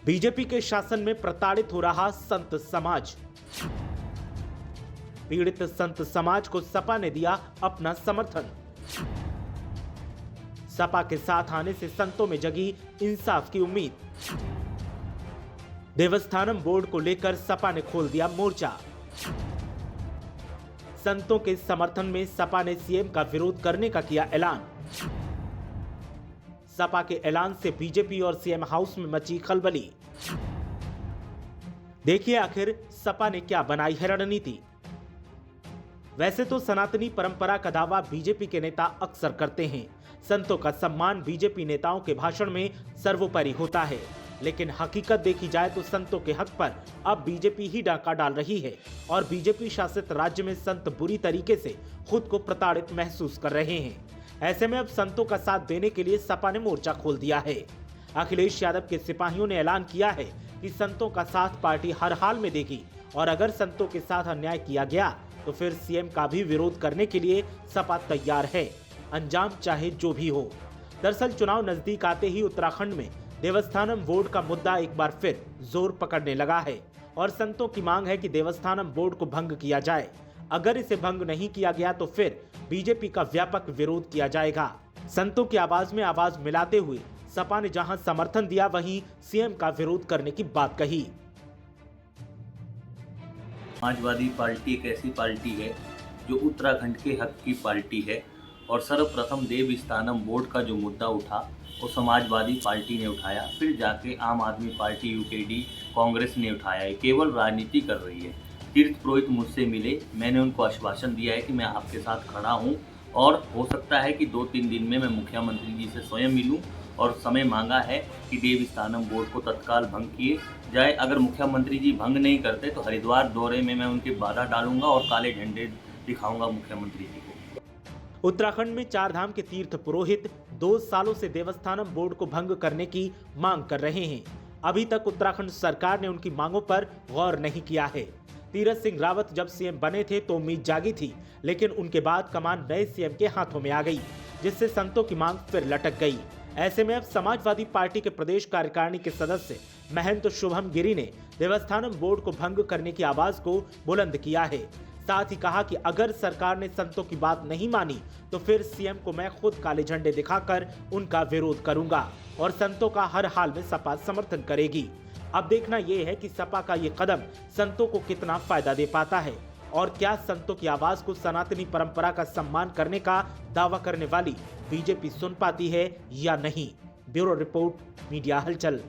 BJP के शासन में प्रताड़ित हो रहा संत समाज। पीड़ित संत समाज को सपा ने दिया अपना समर्थन। सपा के साथ आने से संतों में जगी इंसाफ की उम्मीद। देवस्थानम बोर्ड को लेकर सपा ने खोल दिया मोर्चा। संतों के समर्थन में सपा ने सीएम का विरोध करने का किया ऐलान। सपा के ऐलान से बीजेपी और सीएम हाउस में मची खलबली। देखिए आखिर सपा ने क्या बनाई है रणनीति। वैसे तो सनातनी परंपरा का दावा बीजेपी के नेता अक्सर करते हैं। संतों का सम्मान बीजेपी नेताओं के भाषण में सर्वोपरि होता है, लेकिन हकीकत देखी जाए तो संतों के हक पर अब बीजेपी ही डाका डाल रही है और बीजेपी शासित राज्य में संत बुरी तरीके से खुद को प्रताड़ित महसूस कर रहे हैं। ऐसे में अब संतों का साथ देने के लिए सपा ने मोर्चा खोल दिया है। अखिलेश यादव के सिपाहियों ने ऐलान किया है कि संतों का साथ पार्टी हर हाल में देगी और अगर संतों के साथ अन्याय किया गया तो फिर सीएम का भी विरोध करने के लिए सपा तैयार है, अंजाम चाहे जो भी हो। दरअसल चुनाव नजदीक आते ही उत्तराखंड में देवस्थानम बोर्ड का मुद्दा एक बार फिर जोर पकड़ने लगा है और संतों की मांग है कि देवस्थानम बोर्ड को भंग किया जाए। अगर इसे भंग नहीं किया गया तो फिर बीजेपी का व्यापक विरोध किया जाएगा। संतों की आवाज में आवाज मिलाते हुए सपा ने जहां समर्थन दिया वहीं सीएम का विरोध करने की बात कही। समाजवादी पार्टी एक ऐसी पार्टी है जो उत्तराखंड के हक की पार्टी है और सर्वप्रथम देवस्थानम बोर्ड का जो मुद्दा उठा वो समाजवादी पार्टी ने उठाया, फिर जाके आम आदमी पार्टी यूकेडी कांग्रेस ने उठाया है। केवल राजनीति कर रही है। तीर्थ पुरोहित मुझसे मिले, मैंने उनको आश्वासन दिया है कि मैं आपके साथ खड़ा हूं और हो सकता है कि 2-3 दिन में मैं मुख्यमंत्री जी से स्वयं मिलूं और समय मांगा है कि देवस्थानम बोर्ड को तत्काल भंग किए जाए। अगर मुख्यमंत्री जी भंग नहीं करते तो हरिद्वार दौरे में मैं उनकी बाधा डालूंगा और काले झंडे दिखाऊंगा मुख्यमंत्री जी को। उत्तराखंड में चारधाम के तीर्थ पुरोहित 2 सालों से देवस्थानम बोर्ड को भंग करने की मांग कर रहे हैं। अभी तक उत्तराखंड सरकार ने उनकी मांगों पर गौर नहीं किया है। तीरथ सिंह रावत जब सीएम बने थे तो उम्मीद जागी थी, लेकिन उनके बाद कमान नए सीएम के हाथों में आ गई, जिससे संतों की मांग फिर लटक गई। ऐसे में अब समाजवादी पार्टी के प्रदेश कार्यकारिणी के सदस्य महंत शुभम गिरी ने देवस्थानम बोर्ड को भंग करने की आवाज को बुलंद किया है। साथ ही कहा कि अगर सरकार ने संतों की बात नहीं मानी तो फिर सीएम को मैं खुद काले झंडे दिखाकर उनका विरोध करूंगा और संतों का हर हाल में सपा समर्थन करेगी। अब देखना यह है कि सपा का ये कदम संतों को कितना फायदा दे पाता है और क्या संतों की आवाज को सनातनी परंपरा का सम्मान करने का दावा करने वाली बीजेपी सुन पाती है या नहीं। ब्यूरो रिपोर्ट, मीडिया हलचल।